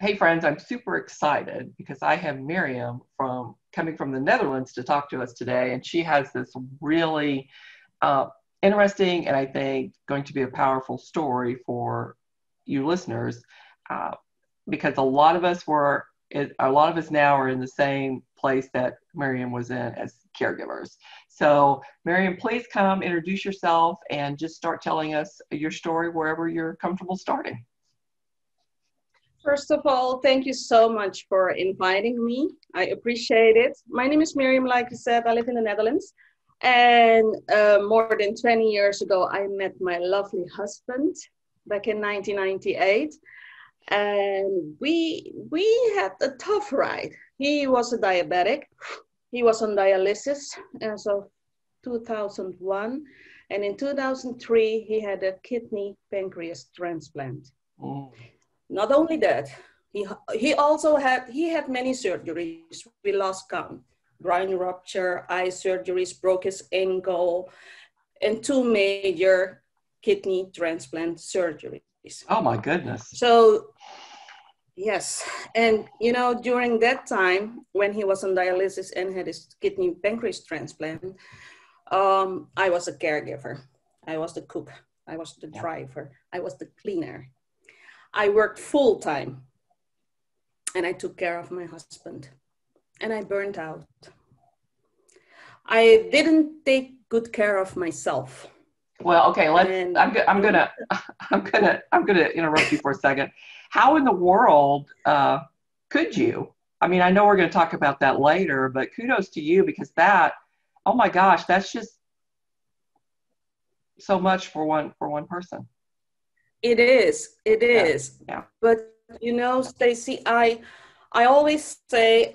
Hey friends, I'm super excited because I have Miriam coming from the Netherlands to talk to us today, and she has this really uh, interesting and I think going to be a powerful story for you listeners, uh, because a lot of us now are in the same place that Miriam was in as caregivers. So Miriam, please come introduce yourself and just start telling us your story wherever you're comfortable starting. First of all, thank you so much for inviting me. I appreciate it. My name is Miriam, like you said, I live in the Netherlands. And more than 20 years ago, I met my lovely husband back in 1998. And we had a tough ride. He was a diabetic. He was on dialysis as of 2001. And in 2003, he had a kidney pancreas transplant. Mm. Not only that, he had many surgeries. We lost count. Groin rupture, eye surgeries, broke his ankle, and two major kidney transplant surgeries. Oh my goodness. So yes, and during that time when he was on dialysis and had his kidney pancreas transplant, I was a caregiver. I was the cook. I was the driver. I was the cleaner. I worked full time and I took care of my husband and I burned out. I didn't take good care of myself. Well, okay, I'm gonna interrupt you for a second. How in the world could you? I mean, I know we're going to talk about that later, but kudos to you because oh my gosh, that's just so much for one person. It is. It Yeah. is. Yeah. But Stacy, I always say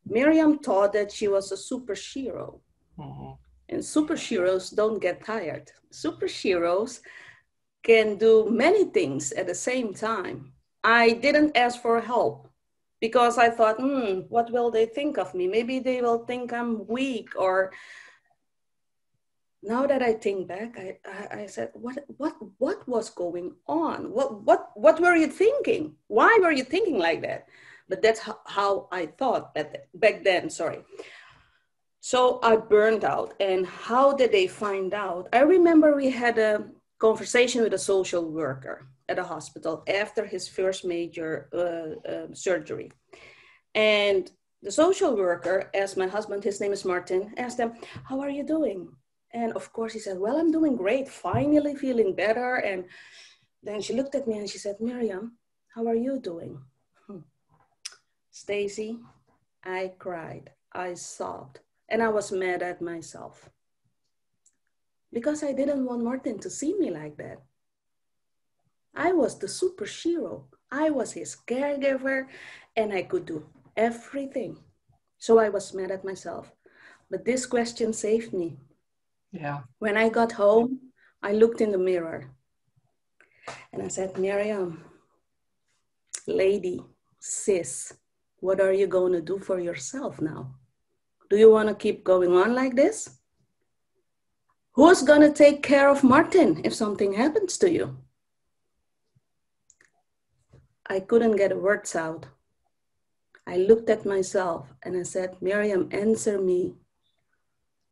Miriam thought that she was a superhero. Mm-hmm. And superheroes don't get tired. Superheroes can do many things at the same time. I didn't ask for help because I thought, what will they think of me? Maybe they will think I'm weak. Or now that I think back, I said, what was going on? What were you thinking? Why were you thinking like that? But that's how I thought back then, sorry. So I burned out. And how did they find out? I remember we had a conversation with a social worker at a hospital after his first major surgery. And the social worker asked my husband, his name is Martin, asked him, how are you doing? And of course he said, well, I'm doing great, finally feeling better. And then she looked at me and she said, Miriam, how are you doing? Stacy, I cried, I sobbed, and I was mad at myself because I didn't want Martin to see me like that. I was the superhero. I was his caregiver and I could do everything. So I was mad at myself. But this question saved me. Yeah. When I got home, I looked in the mirror and I said, Miriam, lady, sis, what are you going to do for yourself now? Do you want to keep going on like this? Who's going to take care of Martin if something happens to you? I couldn't get words out. I looked at myself and I said, Miriam, answer me.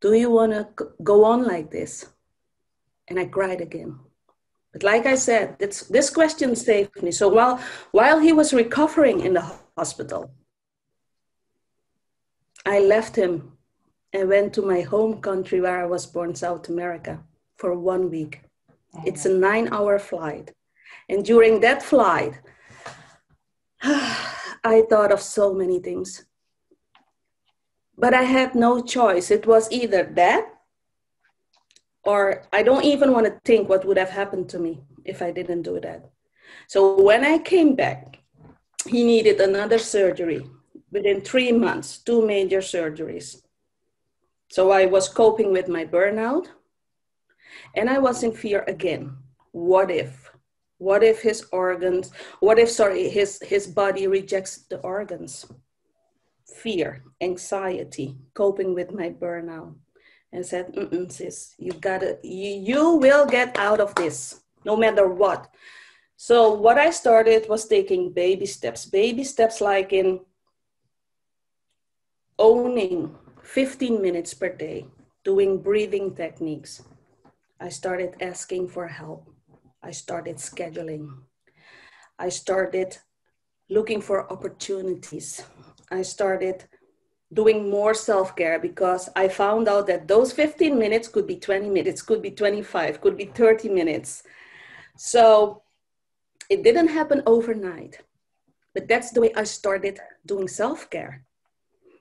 Do you want to go on like this? And I cried again. But like I said, this question saved me. So while he was recovering in the hospital, I left him and went to my home country where I was born, South America, for 1 week. Mm-hmm. It's a 9-hour flight. And during that flight, I thought of so many things. But I had no choice. It was either that, or I don't even want to think what would have happened to me if I didn't do that. So when I came back, he needed another surgery. Within 3 months, 2 major surgeries. So I was coping with my burnout and I was in fear again. What if? What if his body rejects the organs? Fear, anxiety, coping with my burnout. And said, sis, you will get out of this, no matter what. So what I started was taking baby steps like in owning 15 minutes per day, doing breathing techniques. I started asking for help. I started scheduling. I started looking for opportunities. I started doing more self-care because I found out that those 15 minutes could be 20 minutes, could be 25, could be 30 minutes. So it didn't happen overnight, but that's the way I started doing self-care.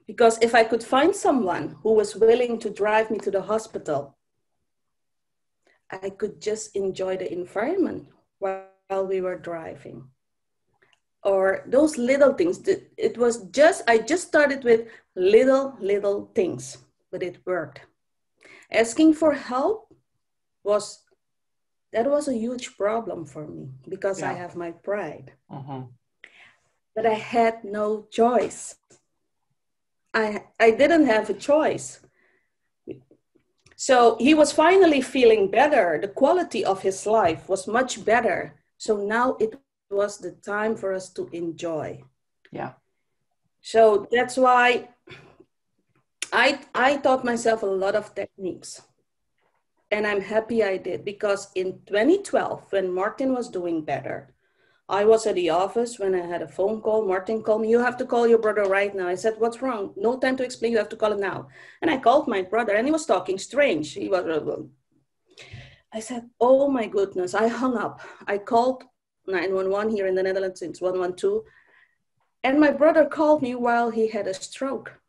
Because if I could find someone who was willing to drive me to the hospital, I could just enjoy the environment while we were driving. Or those little things. I just started with little things, but it worked. Asking for help was a huge problem for me because I have my pride. But I had no choice. I didn't have a choice. So he was finally feeling better. The quality of his life was much better. So now it was the time for us to enjoy. Yeah. So that's why I taught myself a lot of techniques. And I'm happy I did, because in 2012, when Martin was doing better, I was at the office when I had a phone call. Martin called me, "You have to call your brother right now." I said, "What's wrong?" "No time to explain, you have to call him now." And I called my brother and he was talking strange. He was, I said, "Oh my goodness," I hung up. I called 911 here in the Netherlands, it's 112. And my brother called me while he had a stroke.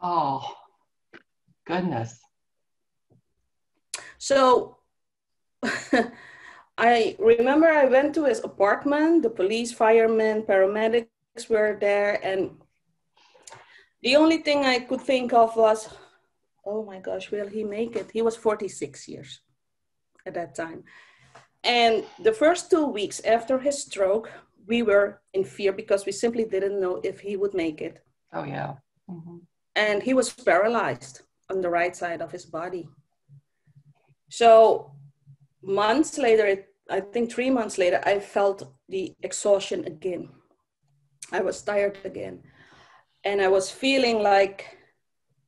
Oh, goodness. So I remember I went to his apartment, the police, firemen, paramedics were there. And the only thing I could think of was, oh my gosh, will he make it? He was 46 years at that time. And the first 2 weeks after his stroke, we were in fear because we simply didn't know if he would make it. Oh, yeah. Mm-hmm. And he was paralyzed on the right side of his body. So months later, I think 3 months later, I felt the exhaustion again. I was tired again. And I was feeling like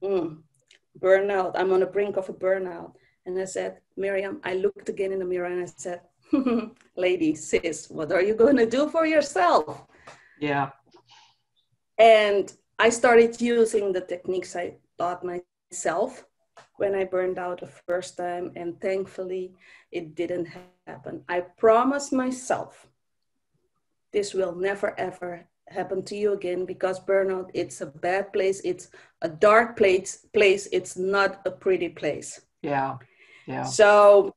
burnout. I'm on the brink of a burnout. And I said, Miriam, I looked again in the mirror and I said, lady, sis, what are you going to do for yourself? Yeah. And I started using the techniques I taught myself when I burned out the first time. And thankfully, it didn't happen. I promised myself, this will never, ever happen to you again, because burnout, it's a bad place. It's a dark place. It's not a pretty place. Yeah. Yeah. So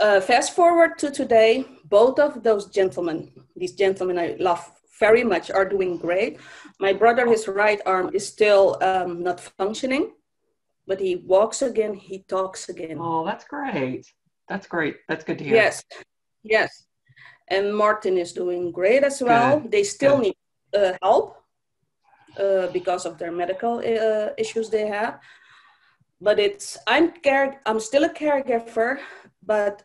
fast forward to today, both of those gentlemen, these gentlemen I love very much, are doing great. My brother, his right arm is still not functioning, but he walks again, he talks again. Oh, that's great. That's great. That's good to hear. Yes, yes. And Martin is doing great as well. Good. They still need help because of their medical issues they have. But I'm still a caregiver, but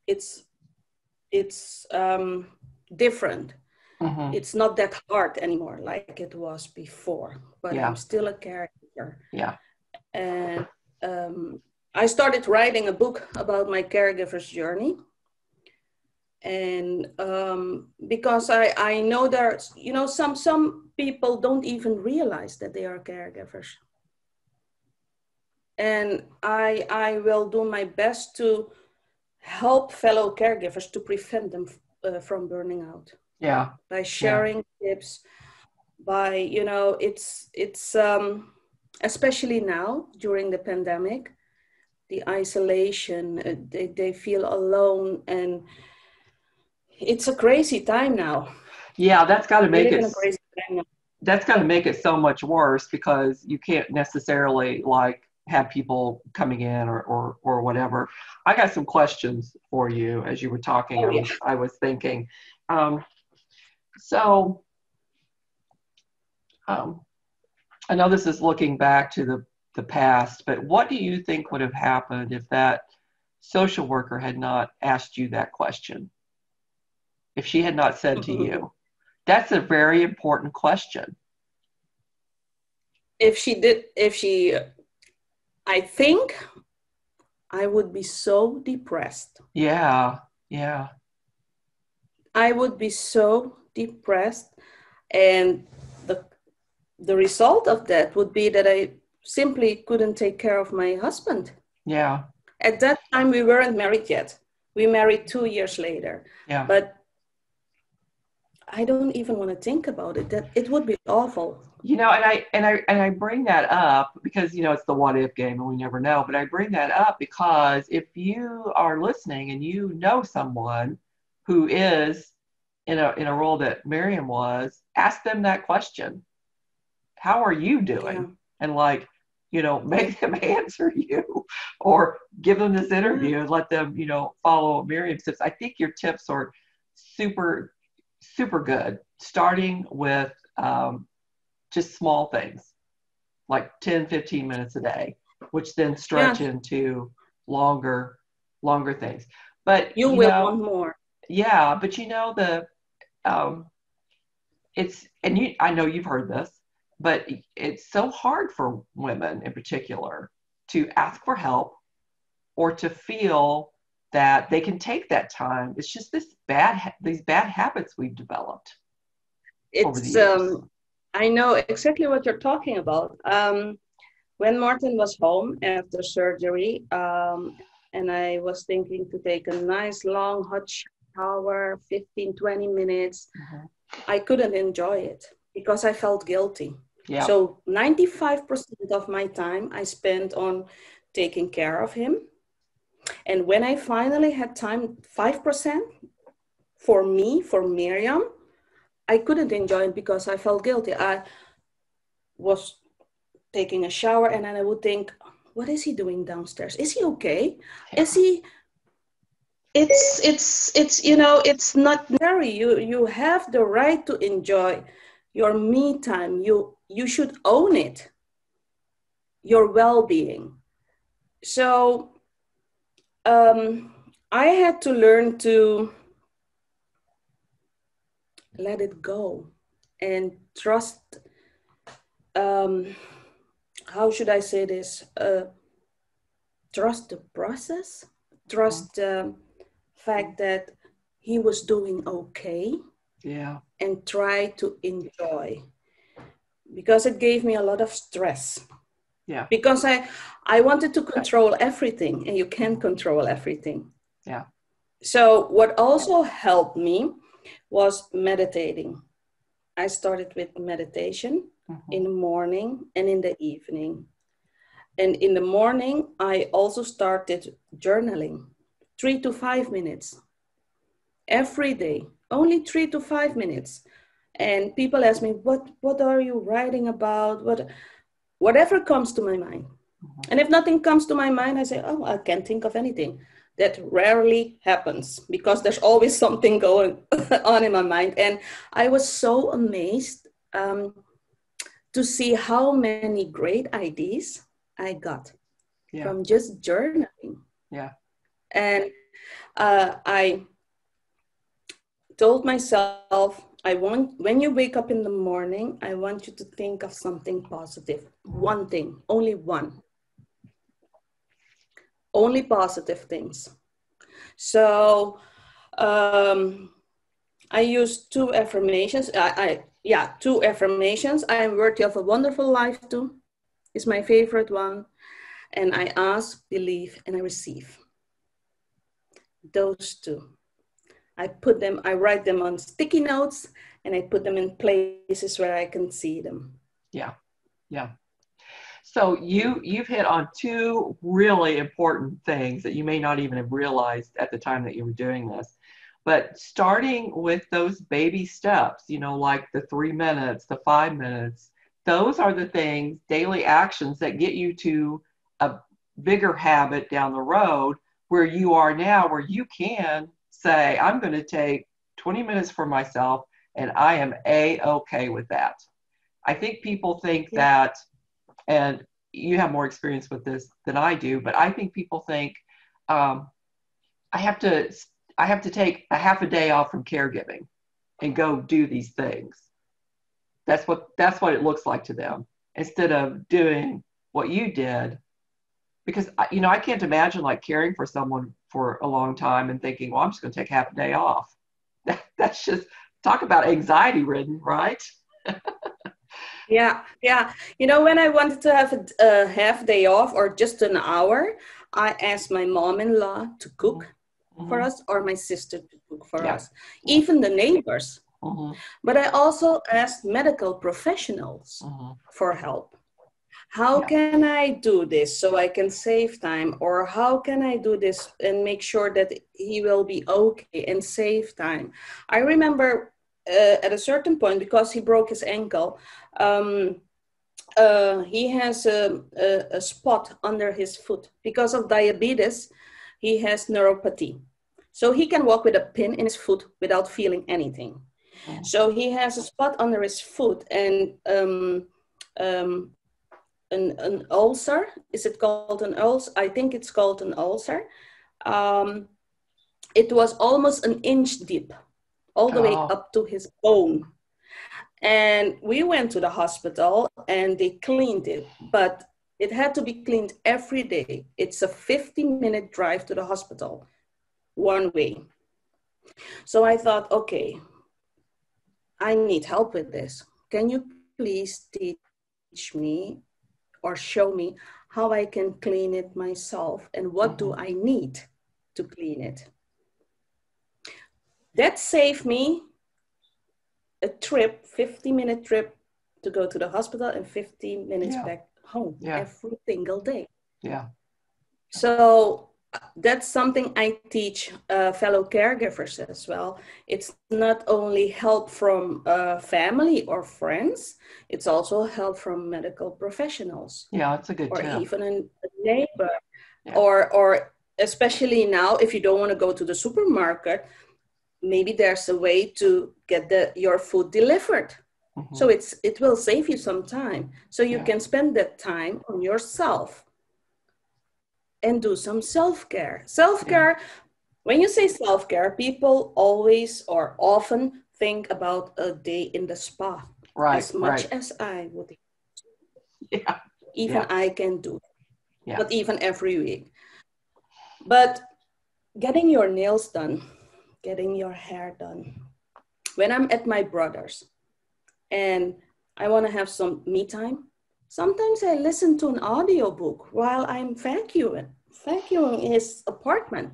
it's different. Mm-hmm. It's not that hard anymore like it was before, but yeah. I'm still a caregiver. Yeah. And I started writing a book about my caregiver's journey. And because I know there's, some people don't even realize that they are caregivers. And I will do my best to help fellow caregivers to prevent them from burning out. Yeah. By sharing tips, by, it's especially now during the pandemic, the isolation, they feel alone, and it's a crazy time now. Yeah, that's got to make it. That's got to make it so much worse, because you can't necessarily have people coming in or whatever. I got some questions for you as you were talking. Oh, yeah. I was thinking. So I know this is looking back to the past, but what do you think would have happened if that social worker had not asked you that question? if she had not said to you? That's a very important question. I think I would be so depressed. Yeah, yeah. I would be so depressed. And the result of that would be that I simply couldn't take care of my husband. Yeah. At that time, we weren't married yet. We married 2 years later. Yeah. But I don't even want to think about it. That it would be awful. And I bring that up because it's the what if game and we never know. But I bring that up because if you are listening and you know someone who is in a role that Miriam was, ask them that question. How are you doing? Yeah. And make them answer you, or give them this interview and let them follow Miriam's tips. I think your tips are super, super good. Starting with just small things like 10, 15 minutes a day, which then stretch into longer things. But you will want more. Yeah, but I know you've heard this, but it's so hard for women in particular to ask for help or to feel that they can take that time. It's just these bad habits we've developed over the years. I know exactly what you're talking about. When Martin was home after surgery, and I was thinking to take a nice long hot shower, 15, 20 minutes, I couldn't enjoy it because I felt guilty. Yeah. So 95% of my time I spent on taking care of him. And when I finally had time, 5% for me, for Miriam, I couldn't enjoy it because I felt guilty. I was taking a shower and then I would think, what is he doing downstairs? Is he okay? Yeah. Is he... It's not necessary. You have the right to enjoy your me time. You should own it, your well-being. So I had to learn to let it go and trust. How should I say this? Trust the process. Trust the fact that he was doing okay. Yeah. And try to enjoy, because it gave me a lot of stress. Yeah. Because I wanted to control everything, and you can't control everything. Yeah. So what also helped me was meditating. I started with meditation in the morning and in the evening. And in the morning, I also started journaling, 3 to 5 minutes every day, only 3 to 5 minutes. And people ask me, what are you writing about? Whatever comes to my mind. And if nothing comes to my mind, I say, I can't think of anything. That rarely happens because there's always something going on in my mind. And I was so amazed to see how many great ideas I got from just journaling. Yeah. And I told myself, when you wake up in the morning, I want you to think of something positive. One thing, only one. Only positive things. So I use 2 affirmations. 2 affirmations. I am worthy of a wonderful life too. Is my favorite one. And I ask, believe, and I receive. Those 2. I write them on sticky notes and I put them in places where I can see them. Yeah. Yeah. So you've hit on 2 really important things that you may not even have realized at the time that you were doing this. But starting with those baby steps, like the 3 minutes, the 5 minutes, those are the things, daily actions that get you to a bigger habit down the road where you are now, where you can say, I'm going to take 20 minutes for myself and I am A-okay with that. I think people think that, and you have more experience with this than I do, but I think people think I have to I have to take a half a day off from caregiving and go do these things. That's what it looks like to them, instead of doing what you did. Because I can't imagine like caring for someone for a long time and thinking, well, I'm just going to take half a day off. That's just, talk about anxiety ridden, right? Yeah, yeah. When I wanted to have a half day off or just an hour, I asked my mom-in-law to cook for us, or my sister to cook for us, even the neighbors. But I also asked medical professionals for help. How can I do this so I can save time? Or how can I do this and make sure that he will be okay and save time? I remember at a certain point, because he broke his ankle, he has a spot under his foot. Because of diabetes, he has neuropathy. So he can walk with a pin in his foot without feeling anything. So he has a spot under his foot, and an ulcer. Is it called an ulcer? I think it's called an ulcer. It was almost an inch deep, all the way up to his bone. And we went to the hospital and they cleaned it, but it had to be cleaned every day. It's a 50-minute drive to the hospital, one way. So I thought, okay, I need help with this. Can you please teach me or show me how I can clean it myself, and what do I need to clean it? That saved me a trip, 50-minute trip to go to the hospital and 15 minutes back home every single day. Yeah. So that's something I teach fellow caregivers as well. It's not only help from family or friends, it's also help from medical professionals. Yeah, that's a good tip. Or even a neighbor. Yeah. Or especially now, if you don't want to go to the supermarket, maybe there's a way to get your food delivered. So it will save you some time. So you can spend that time on yourself and do some self-care. Self-care, when you say self-care, people always or often think about a day in the spa. Right. As much as I would. Yeah. Even I can do. But even every week. But getting your nails done, getting your hair done. When I'm at my brother's and I want to have some me time, sometimes I listen to an audiobook while I'm vacuuming his apartment.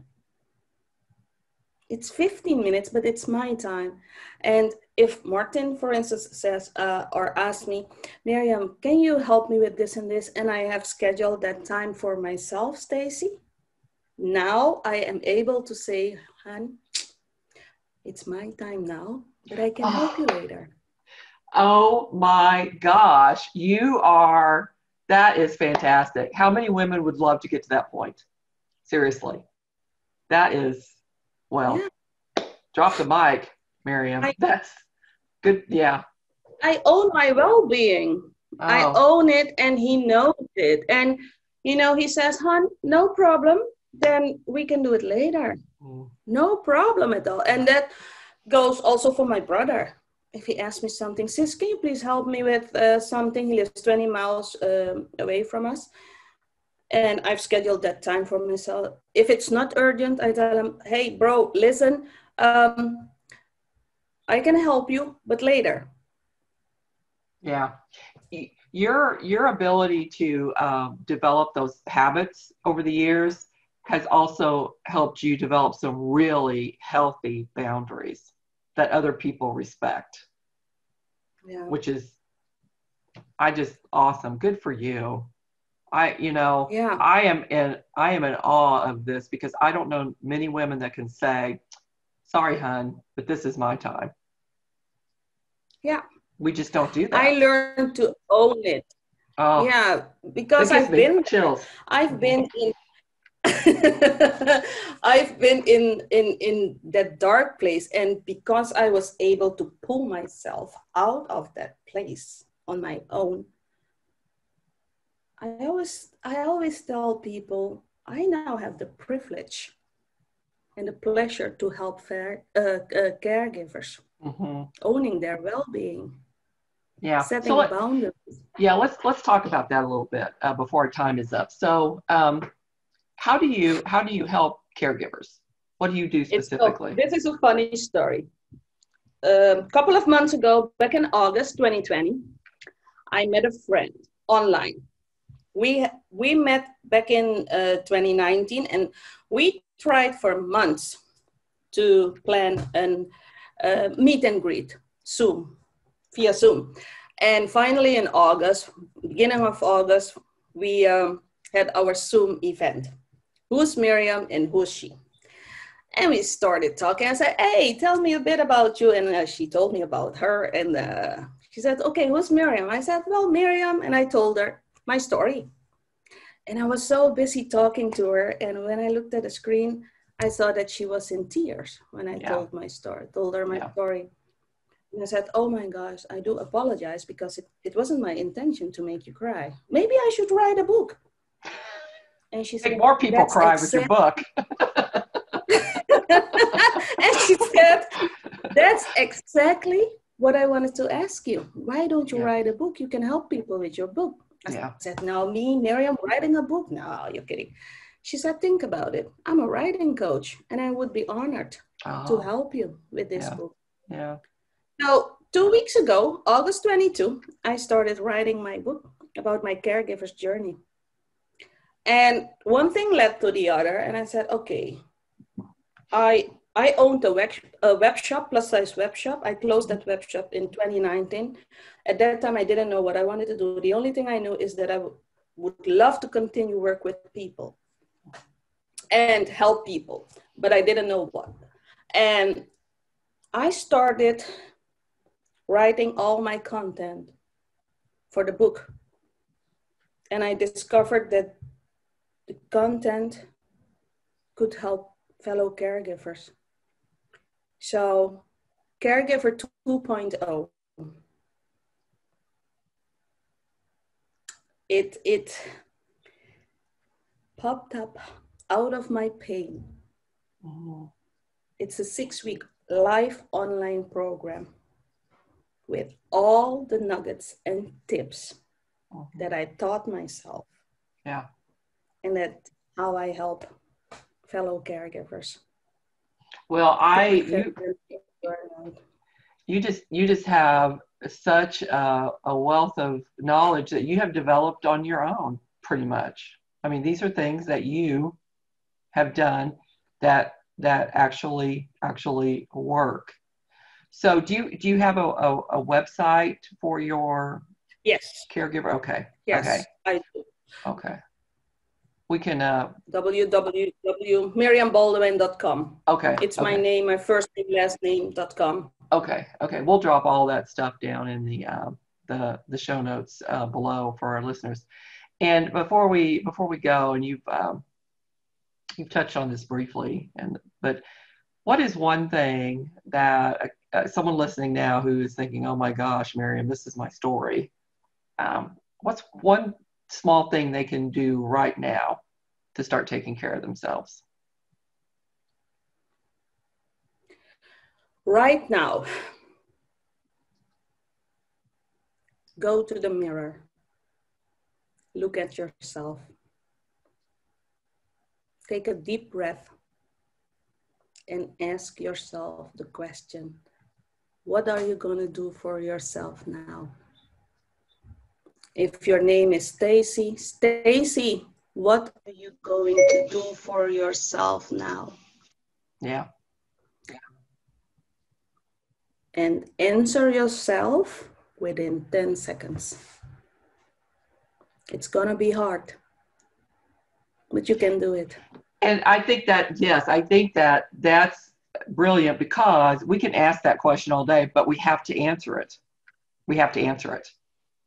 It's 15 minutes, but it's my time. And if Martin, for instance, says or asks me, Miriam, can you help me with this and this? And I have scheduled that time for myself, Stacy. Now I am able to say, hon, it's my time now, but I can help you later. Oh my gosh, that is fantastic. How many women would love to get to that point? Seriously. That is, drop the mic, Miriam. That's good. Yeah. I own my well-being. I own it, and he knows it. And, he says, hon, no problem. Then we can do it later. No problem at all. And that goes also for my brother. If he asks me something, sis, can you please help me with something? He lives 20 miles away from us. And I've scheduled that time for myself. If it's not urgent, I tell him, hey, bro, listen, I can help you, but later. Yeah. Your ability to develop those habits over the years has also helped you develop some really healthy boundaries that other people respect, which is, awesome. Good for you. I am in awe of this, because I don't know many women that can say, sorry, hon, but this is my time. Yeah. We just don't do that. I learned to own it. Oh, yeah, because I've been chills. I've been in I've been in that dark place, and because I was able to pull myself out of that place on my own, I always tell people I now have the privilege and the pleasure to help caregivers, Mm-hmm. owning their well-being, Yeah. So setting boundaries. let's talk about that a little bit before our time is up. So how do you help caregivers? What do you do specifically? This is a funny story. A couple of months ago, back in August 2020, I met a friend online. We met back in 2019, and we tried for months to plan a meet and greet via Zoom. And finally in August, beginning of August, we had our Zoom event. Who's Miriam and who's she? And we started talking. I said, hey, tell me a bit about you. And she told me about her. And she said, okay, who's Miriam? I said, well, Miriam. And I told her my story. And I was so busy talking to her. And when I looked at the screen, I saw that she was in tears when I told her my story. And I said, oh my gosh, I do apologize because it wasn't my intention to make you cry. Maybe I should write a book. And she said, more people cry with your book. And she said, that's exactly what I wanted to ask you. Why don't you write a book? You can help people with your book. I said, now me, Miriam, writing a book? No, you're kidding. She said, think about it. I'm a writing coach and I would be honored to help you with this book. Yeah. So 2 weeks ago, August 22, I started writing my book about my caregiver's journey. And one thing led to the other. And I said, okay, I owned a web shop, plus size web shop. I closed that web shop in 2019. At that time, I didn't know what I wanted to do. The only thing I knew is that I would love to continue work with people and help people, but I didn't know what. And I started writing all my content for the book. And I discovered that the content could help fellow caregivers. So Caregiver 2.0, it popped up out of my pain. Mm-hmm. It's a 6-week live online program with all the nuggets and tips that I taught myself. Yeah. And that's how I help fellow caregivers. Well, you just have such a wealth of knowledge that you have developed on your own, pretty much. I mean, these are things that you have done that actually work. So do you have a website for your caregiver? Okay. Yes, okay. I do. Okay. We can www.miriambaldwin.com. Okay. It's my name, my first name, last name.com. Okay. We'll drop all that stuff down in the show notes below for our listeners. And before we go, and you've touched on this briefly, but what is one thing that someone listening now who is thinking, oh my gosh, Miriam, this is my story. What's one small thing they can do right now to start taking care of themselves? Right now, go to the mirror, look at yourself, take a deep breath, and ask yourself the question, what are you going to do for yourself now? If your name is Stacy, what are you going to do for yourself now? Yeah. And answer yourself within 10 seconds. It's going to be hard, but you can do it. And I think that, that's brilliant, because we can ask that question all day, but we have to answer it.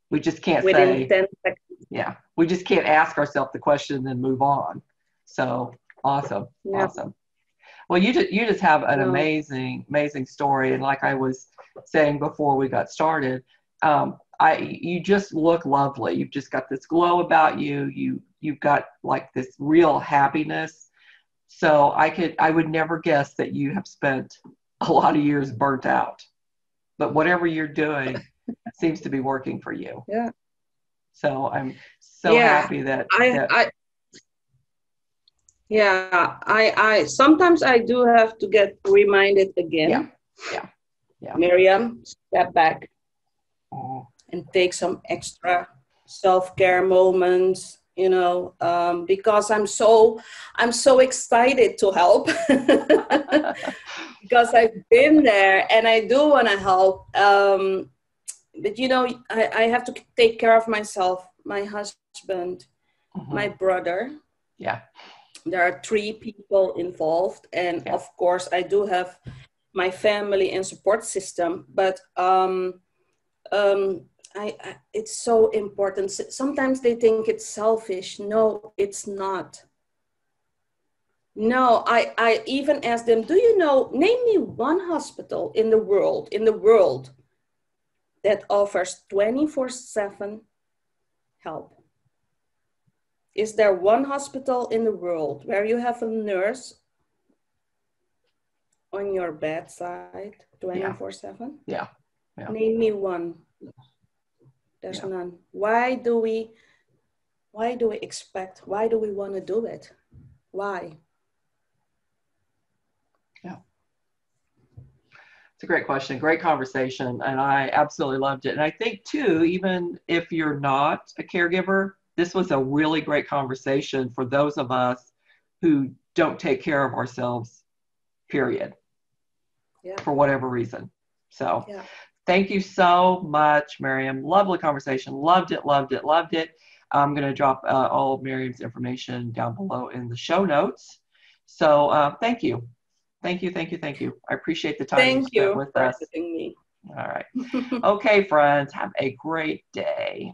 We just can't within 10 seconds. Yeah. We just can't ask ourselves the question and then move on. So awesome. Yeah. Awesome. Well, you just have an amazing story. And like I was saying before we got started, you just look lovely. You've just got this glow about you. You've got like this real happiness. So I would never guess that you have spent a lot of years burnt out, but whatever you're doing seems to be working for you. Yeah. So I'm so Yeah. happy that I sometimes I do have to get reminded again. Yeah. Miriam, step back Oh. and take some extra self-care moments, because I'm so excited to help because I've been there and I do want to help. But I have to take care of myself, my husband, my brother. Yeah. There are 3 people involved, and of course I do have my family and support system, but it's so important. Sometimes they think it's selfish. No, it's not. No, I even asked them, name me one hospital in the world that offers 24/7 help. Is there one hospital in the world where you have a nurse on your bedside 24/7? Yeah. Name me one. There's none. Why do we expect? Why do we want to do it? Why? Yeah. It's a great question, great conversation, and I absolutely loved it. And I think too, even if you're not a caregiver, this was a really great conversation for those of us who don't take care of ourselves, period, for whatever reason. So thank you so much, Miriam. Lovely conversation. Loved it. I'm going to drop all of Miriam's information down below in the show notes. So thank you. Thank you. I appreciate the time you spent with us. Thank you for visiting me. All right. Okay, friends, have a great day.